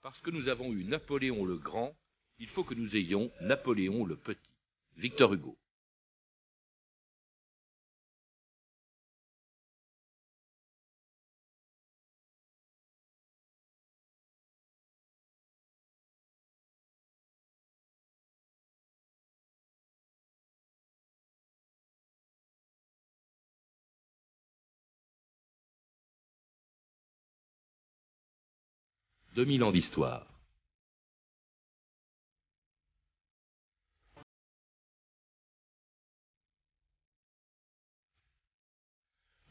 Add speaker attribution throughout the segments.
Speaker 1: Parce que nous avons eu Napoléon le Grand, il faut que nous ayons Napoléon le Petit. Victor Hugo. « 2000 ans d'histoire.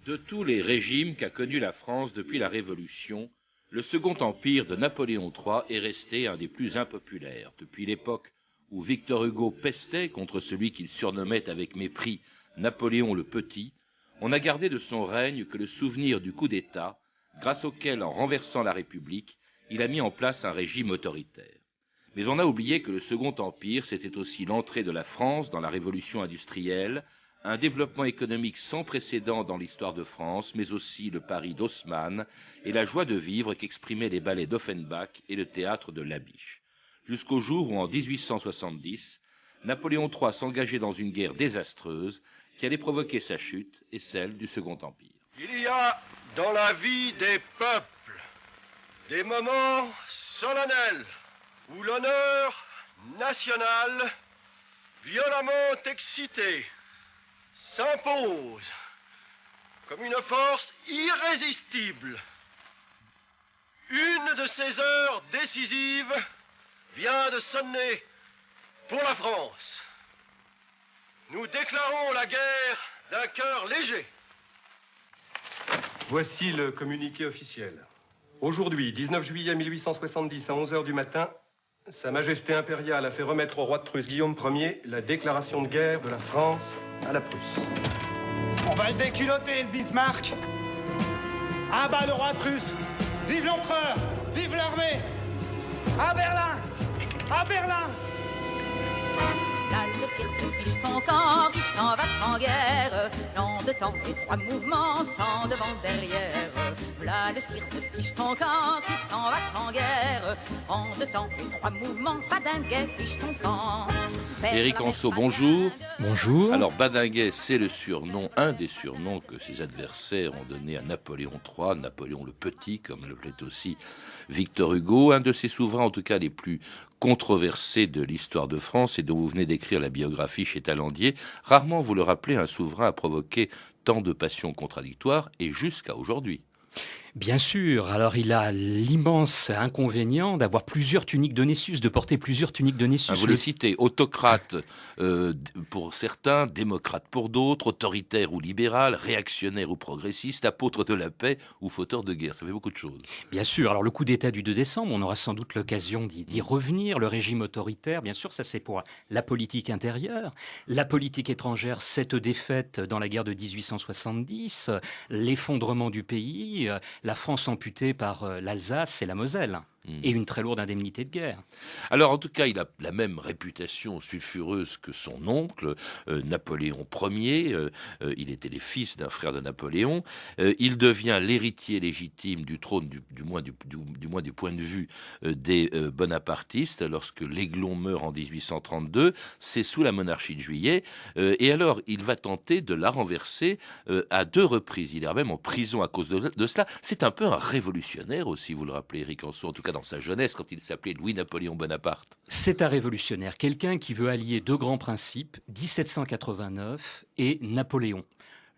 Speaker 1: De tous les régimes qu'a connus la France depuis la Révolution, le Second Empire de Napoléon III est resté un des plus impopulaires. Depuis l'époque où Victor Hugo pestait contre celui qu'il surnommait avec mépris Napoléon le Petit, on n'a gardé de son règne que le souvenir du coup d'État, grâce auquel, en renversant la République, il a mis en place un régime autoritaire. Mais on a oublié que le Second Empire, c'était aussi l'entrée de la France dans la révolution industrielle, un développement économique sans précédent dans l'histoire de France, mais aussi le Paris d'Haussmann et la joie de vivre qu'exprimaient les ballets d'Offenbach et le théâtre de Labiche. Jusqu'au jour où, en 1870, Napoléon III s'engageait dans une guerre désastreuse qui allait provoquer sa chute et celle du Second Empire.
Speaker 2: Il y a dans la vie des peuples des moments solennels où l'honneur national, violemment excité, s'impose comme une force irrésistible. Une de ces heures décisives vient de sonner pour la France. Nous déclarons la guerre d'un cœur léger.
Speaker 3: Voici le communiqué officiel. Aujourd'hui, 19 juillet 1870, à 11h du matin, Sa Majesté impériale a fait remettre au roi de Prusse Guillaume Ier la déclaration de guerre de la France à la Prusse.
Speaker 4: On va le déculotter, le Bismarck. À bas le roi de Prusse. Vive l'empereur, vive l'armée. À Berlin, à Berlin.
Speaker 5: Là, le cirque fiche ton camp qui s'en va en guerre. Long de temps et trois mouvements sans devant derrière. Là, le cirque fiche ton camp qui s'en va en guerre. En deux temps et trois mouvements, Badinguet fiche ton camp.
Speaker 1: Éric Anceau, bonjour.
Speaker 6: Bonjour.
Speaker 1: Alors, Badinguet, c'est le surnom, un des surnoms que ses adversaires ont donné à Napoléon III, Napoléon le Petit, comme le plaît aussi Victor Hugo, un de ses souverains, en tout cas les plus controversés de l'histoire de France et dont vous venez d'écrire la biographie chez Talandier. Rarement, vous le rappelez, un souverain a provoqué tant de passions contradictoires et jusqu'à aujourd'hui.
Speaker 6: Bien sûr, alors il a l'immense inconvénient d'avoir plusieurs tuniques de Nessus, de porter plusieurs tuniques de Nessus.
Speaker 1: Vous les citez, autocrate pour certains, démocrate pour d'autres, autoritaire ou libéral, réactionnaire ou progressiste, apôtre de la paix ou fauteur de guerre. Ça fait beaucoup de choses.
Speaker 6: Bien sûr, alors le coup d'État du 2 décembre, on aura sans doute l'occasion d'y revenir. Le régime autoritaire, bien sûr, ça c'est pour la politique intérieure. La politique étrangère, cette défaite dans la guerre de 1870, l'effondrement du pays, la France amputée par l'Alsace et la Moselle, et une très lourde indemnité de guerre.
Speaker 1: Alors, en tout cas, il a la même réputation sulfureuse que son oncle, Napoléon Ier. Il était le fils d'un frère de Napoléon. Il devient l'héritier légitime du trône, du moins du point de vue des bonapartistes, lorsque l'Aiglon meurt en 1832. C'est sous la monarchie de Juillet. Et alors, il va tenter de la renverser à deux reprises. Il est même en prison à cause de cela. C'est un peu un révolutionnaire aussi, vous le rappelez, Éric Anceau, en tout cas dans sa jeunesse, quand il s'appelait Louis-Napoléon Bonaparte.
Speaker 6: C'est un révolutionnaire, quelqu'un qui veut allier deux grands principes, 1789 et Napoléon.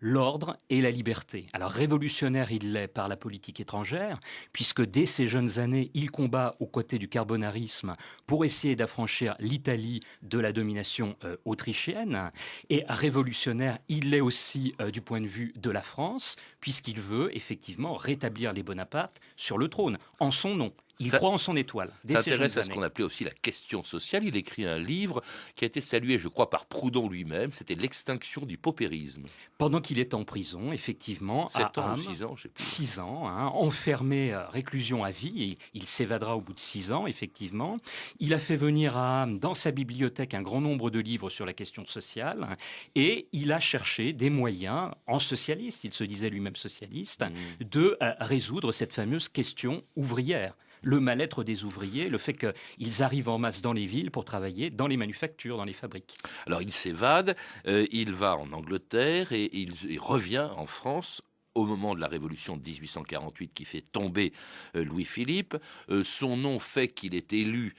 Speaker 6: L'ordre et la liberté. Alors révolutionnaire, il l'est par la politique étrangère, puisque dès ses jeunes années, il combat aux côtés du carbonarisme pour essayer d'affranchir l'Italie de la domination autrichienne. Et révolutionnaire, il l'est aussi du point de vue de la France, puisqu'il veut effectivement rétablir les Bonaparte sur le trône, en son nom. Il croit en son étoile.
Speaker 1: Ça intéresse à ce qu'on appelait aussi la question sociale. Il écrit un livre qui a été salué, je crois, par Proudhon lui-même. C'était l'extinction du paupérisme.
Speaker 6: Pendant qu'il est en prison, effectivement,
Speaker 1: 7 ans ou 6 ans, je sais plus.
Speaker 6: 6 ans, enfermé, réclusion à vie. Et il s'évadera au bout de 6 ans, effectivement. Il a fait venir dans sa bibliothèque un grand nombre de livres sur la question sociale. Et il a cherché des moyens, en socialiste, il se disait lui-même socialiste, de résoudre cette fameuse question ouvrière. le mal-être des ouvriers, le fait qu'ils arrivent en masse dans les villes pour travailler dans les manufactures, dans les fabriques.
Speaker 1: Alors il s'évade, il va en Angleterre et il revient en France au moment de la Révolution de 1848 qui fait tomber Louis-Philippe. Son nom fait qu'il est élu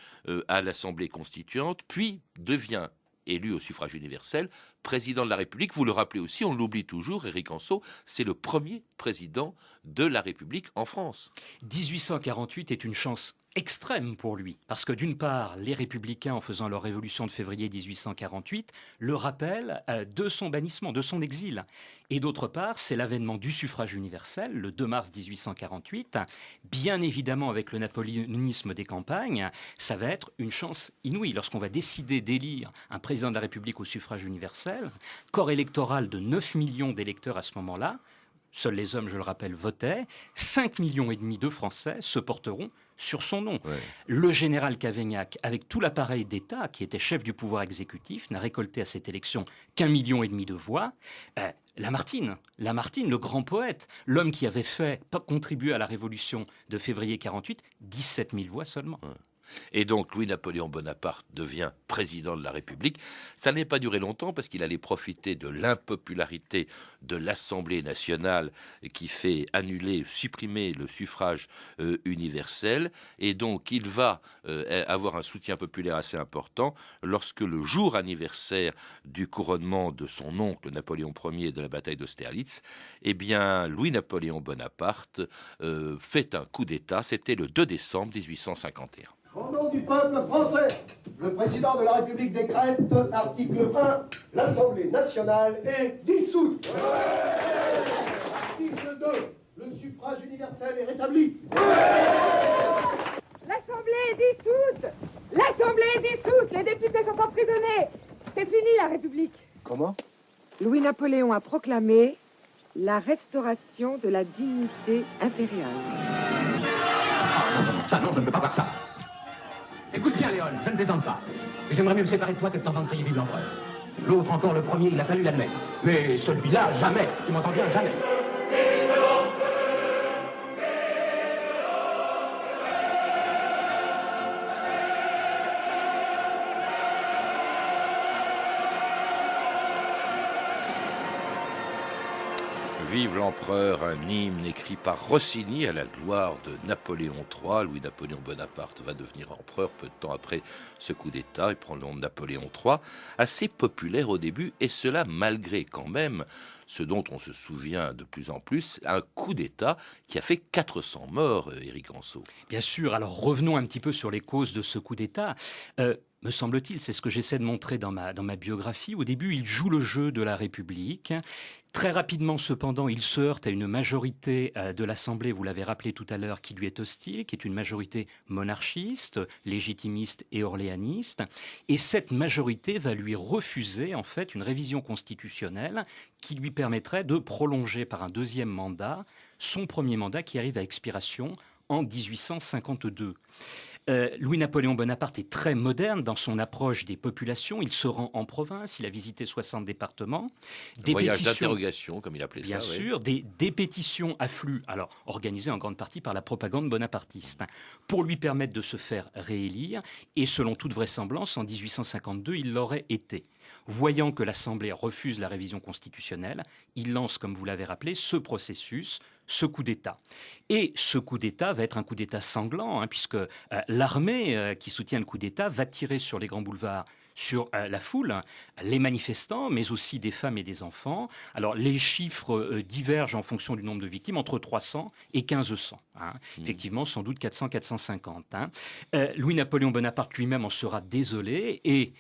Speaker 1: à l'Assemblée constituante, puis devient élu au suffrage universel, président de la République. Vous le rappelez aussi, on l'oublie toujours, Éric Anceau, c'est le premier président de la République en France.
Speaker 6: 1848 est une chance extrême pour lui, parce que d'une part, les républicains, en faisant leur révolution de février 1848, le rappellent de son bannissement, de son exil. Et d'autre part, c'est l'avènement du suffrage universel, le 2 mars 1848. Bien évidemment, avec le napoléonisme des campagnes, ça va être une chance inouïe. Lorsqu'on va décider d'élire un président de la République au suffrage universel, corps électoral de 9 millions d'électeurs à ce moment-là, seuls les hommes, je le rappelle, votaient, 5,5 millions de Français se porteront sur son nom. Ouais. Le général Cavaignac, avec tout l'appareil d'État, qui était chef du pouvoir exécutif, n'a récolté à cette élection qu'1,5 million de voix. Lamartine, le grand poète, l'homme qui avait contribué à la révolution de février 48, 17 000 voix seulement. Ouais.
Speaker 1: Et donc Louis-Napoléon Bonaparte devient président de la République. Ça n'est pas duré longtemps parce qu'il allait profiter de l'impopularité de l'Assemblée nationale qui fait supprimer le suffrage universel. Et donc il va avoir un soutien populaire assez important lorsque le jour anniversaire du couronnement de son oncle Napoléon Ier de la bataille d'Austerlitz, eh bien Louis-Napoléon Bonaparte fait un coup d'État. C'était le 2 décembre 1851.
Speaker 7: Au nom du peuple français, le président de la République décrète, article 1, l'Assemblée nationale est dissoute. Article 2, le suffrage universel est rétabli.
Speaker 8: L'Assemblée est dissoute. L'Assemblée est dissoute. Les députés sont emprisonnés. C'est fini la République.
Speaker 7: Comment ?
Speaker 8: Louis-Napoléon a proclamé la restauration de la dignité impériale.
Speaker 9: Non, ça non, je ne peux pas faire ça. Écoute bien, Léon, je ne plaisante pas. Et j'aimerais mieux me séparer de toi que de t'entendre crier vive l'empereur. L'autre encore, le premier, il a fallu l'admettre. Mais celui-là, jamais. Tu m'entends bien, jamais.
Speaker 1: Vive l'empereur, un hymne écrit par Rossini à la gloire de Napoléon III. Louis-Napoléon Bonaparte va devenir empereur peu de temps après ce coup d'État. Il prend le nom de Napoléon III, assez populaire au début, et cela malgré quand même ce dont on se souvient de plus en plus, un coup d'État qui a fait 400 morts, Éric Anceau.
Speaker 6: Bien sûr, alors revenons un petit peu sur les causes de ce coup d'État. Me semble-t-il, c'est ce que j'essaie de montrer dans ma biographie. Au début, il joue le jeu de la République. Très rapidement, cependant, il se heurte à une majorité de l'Assemblée, vous l'avez rappelé tout à l'heure, qui lui est hostile, qui est une majorité monarchiste, légitimiste et orléaniste. Et cette majorité va lui refuser, en fait, une révision constitutionnelle qui lui permettrait de prolonger par un deuxième mandat son premier mandat qui arrive à expiration en 1852. Louis-Napoléon Bonaparte est très moderne dans son approche des populations. Il se rend en province, il a visité 60 départements.
Speaker 1: Des voyages d'interrogation, comme il appelait ça.
Speaker 6: Bien sûr, oui. Des pétitions affluent, alors organisées en grande partie par la propagande bonapartiste, pour lui permettre de se faire réélire. Et selon toute vraisemblance, en 1852, il l'aurait été. Voyant que l'Assemblée refuse la révision constitutionnelle, il lance, comme vous l'avez rappelé, ce processus, ce coup d'État. Et ce coup d'État va être un coup d'État sanglant, puisque l'armée qui soutient le coup d'État va tirer sur les grands boulevards sur la foule, les manifestants, mais aussi des femmes et des enfants. Alors, les chiffres divergent en fonction du nombre de victimes, entre 300 et 1500. Effectivement, sans doute 400-450. Louis-Napoléon Bonaparte lui-même en sera désolé et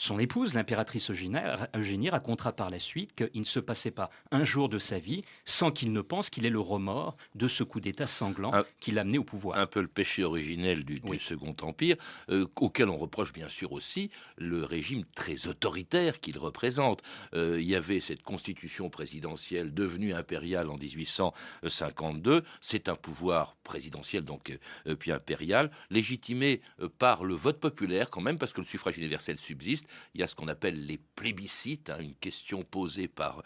Speaker 6: son épouse, l'impératrice Eugénie, racontera par la suite qu'il ne se passait pas un jour de sa vie sans qu'il ne pense qu'il ait le remords de ce coup d'État sanglant qui l'a amené au pouvoir.
Speaker 1: Un peu le péché originel du Second Empire, auquel on reproche bien sûr aussi le régime très autoritaire qu'il représente. Il y avait cette constitution présidentielle devenue impériale en 1852. C'est un pouvoir présidentiel, donc puis impérial, légitimé par le vote populaire quand même, parce que le suffrage universel subsiste. il y a ce qu'on appelle les plébiscites, une question posée par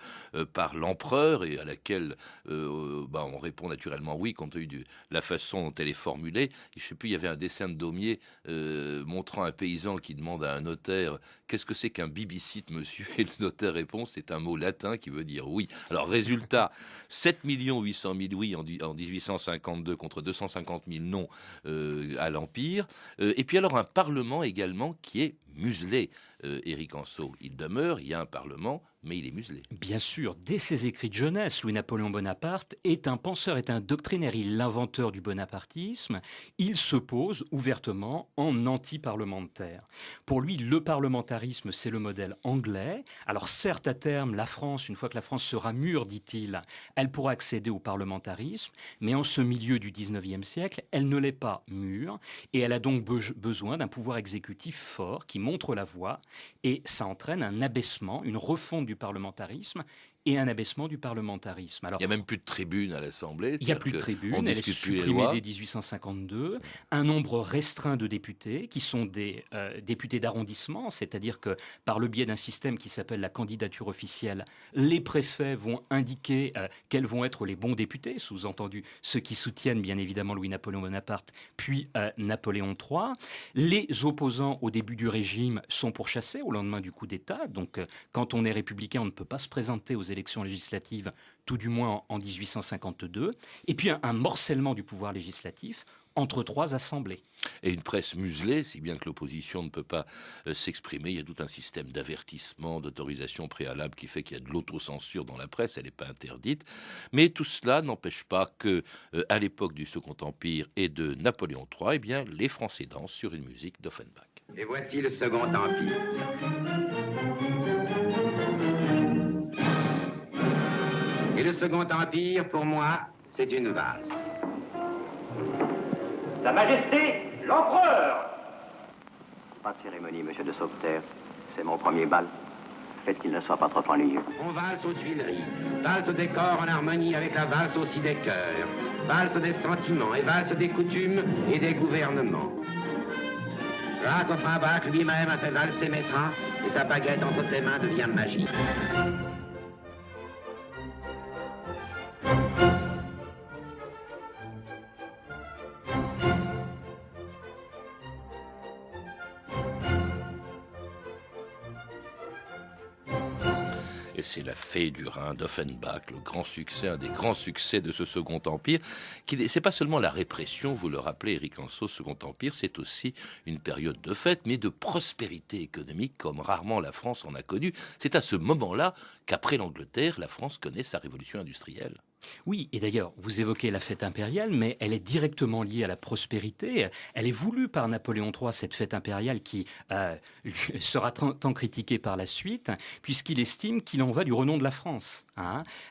Speaker 1: l'empereur et à laquelle on répond naturellement oui, compte tenu de la façon dont elle est formulée. Je ne sais plus, il y avait un dessin de Daumier montrant un paysan qui demande à un notaire « Qu'est-ce que c'est qu'un bibicite, monsieur ?» Et le notaire répond « C'est un mot latin qui veut dire oui ». Alors, résultat, 7 800 000 oui en 1852 contre 250 000 non à l'Empire. Et puis alors, un Parlement également qui est muselé. Éric Anceau, il demeure, il y a un Parlement, mais il est muselé.
Speaker 6: Bien sûr, dès ses écrits de jeunesse, Louis-Napoléon Bonaparte est un penseur, est un doctrinaire, il est l'inventeur du bonapartisme. Il se pose ouvertement en anti-parlementaire. Pour lui, le parlementarisme, c'est le modèle anglais. Alors certes, à terme, la France, une fois que la France sera mûre, dit-il, elle pourra accéder au parlementarisme, mais en ce milieu du 19e siècle, elle ne l'est pas mûre, et elle a donc besoin d'un pouvoir exécutif fort qui montre la voie. Et ça entraîne un abaissement, une refonte du parlementarisme et un abaissement du parlementarisme. Alors,
Speaker 1: il n'y a même plus de tribune à l'Assemblée.
Speaker 6: Il n'y a plus de tribune, elle est supprimée dès 1852. Un nombre restreint de députés, qui sont des députés d'arrondissement, c'est-à-dire que par le biais d'un système qui s'appelle la candidature officielle, les préfets vont indiquer quels vont être les bons députés, sous-entendu ceux qui soutiennent bien évidemment Louis-Napoléon Bonaparte, puis Napoléon III. Les opposants au début du régime sont pourchassés au lendemain du coup d'État, donc quand on est républicain, on ne peut pas se présenter aux élections législatives, tout du moins en 1852, et puis un morcellement du pouvoir législatif entre 3 assemblées.
Speaker 1: Et une presse muselée, si bien que l'opposition ne peut pas s'exprimer. Il y a tout un système d'avertissement, d'autorisation préalable qui fait qu'il y a de l'autocensure dans la presse, elle n'est pas interdite. Mais tout cela n'empêche pas que, à l'époque du Second Empire et de Napoléon III, eh bien, les Français dansent sur une musique d'Offenbach.
Speaker 9: Et voici le Second Empire. Et le Second Empire, pour moi, c'est une valse.
Speaker 10: Sa Majesté, l'Empereur!
Speaker 11: Pas de cérémonie, monsieur de Sauveterre. C'est mon premier bal. Faites qu'il ne soit pas trop ennuyeux.
Speaker 9: On valse aux Tuileries, valse des corps en harmonie avec la valse aussi des cœurs, valse des sentiments et valse des coutumes et des gouvernements. Jacques Offenbach lui-même a fait valser Maitrat et sa baguette entre ses mains devient magique.
Speaker 1: Et c'est la Fée du Rhin d'Offenbach, le grand succès, un des grands succès de ce Second Empire. C'est pas seulement la répression, vous le rappelez, Éric Anceau, Second Empire, c'est aussi une période de fête, mais de prospérité économique comme rarement la France en a connu. C'est à ce moment-là qu'après l'Angleterre, la France connaît sa révolution industrielle.
Speaker 6: Oui, et d'ailleurs, vous évoquez la fête impériale, mais elle est directement liée à la prospérité. Elle est voulue par Napoléon III, cette fête impériale qui sera tant critiquée par la suite, puisqu'il estime qu'il en va du renom de la France.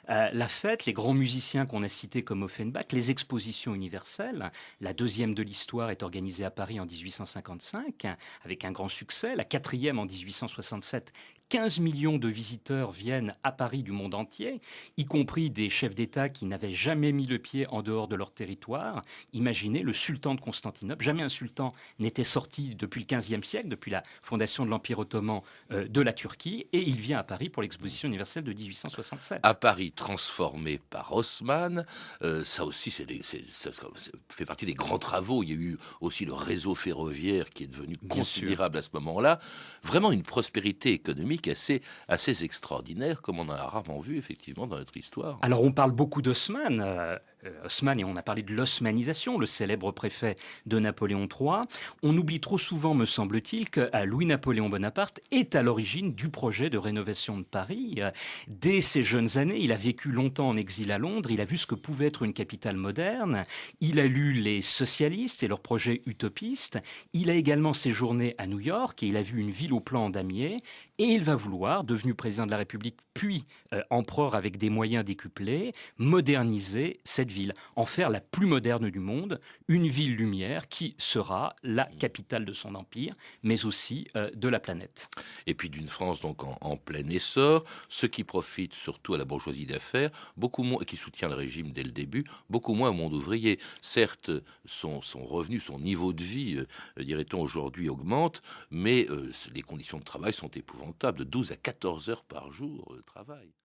Speaker 6: La fête, les grands musiciens qu'on a cités comme Offenbach, les expositions universelles, la deuxième de l'histoire est organisée à Paris en 1855, avec un grand succès, la quatrième en 1867. 15 millions de visiteurs viennent à Paris du monde entier, y compris des chefs d'État qui n'avaient jamais mis le pied en dehors de leur territoire. Imaginez le sultan de Constantinople. Jamais un sultan n'était sorti depuis le XVe siècle, depuis la fondation de l'Empire ottoman de la Turquie, et il vient à Paris pour l'exposition universelle de 1867.
Speaker 1: À Paris, transformé par Haussmann, ça aussi ça fait partie des grands travaux. Il y a eu aussi le réseau ferroviaire qui est devenu considérable à ce moment-là. Vraiment une prospérité économique assez extraordinaire, comme on en a rarement vu effectivement dans notre histoire.
Speaker 6: Alors on parle beaucoup d'Haussmann, Haussmann, et on a parlé de l'osmanisation, le célèbre préfet de Napoléon III. On oublie trop souvent, me semble-t-il, que Louis-Napoléon Bonaparte est à l'origine du projet de rénovation de Paris. Dès ses jeunes années, il a vécu longtemps en exil à Londres, il a vu ce que pouvait être une capitale moderne, il a lu les socialistes et leurs projets utopistes, il a également séjourné à New York et il a vu une ville au plan damier, et il va vouloir, devenu président de la République, puis empereur avec des moyens décuplés, moderniser cette cette ville, en faire la plus moderne du monde, une ville lumière qui sera la capitale de son empire, mais aussi de la planète.
Speaker 1: Et puis d'une France donc en plein essor, ce qui profite surtout à la bourgeoisie d'affaires, beaucoup moins, qui soutient le régime dès le début, beaucoup moins au monde ouvrier. Certes, son revenu, son niveau de vie, dirait-on aujourd'hui, augmente, mais les conditions de travail sont épouvantables, de 12 à 14 heures par jour de travail.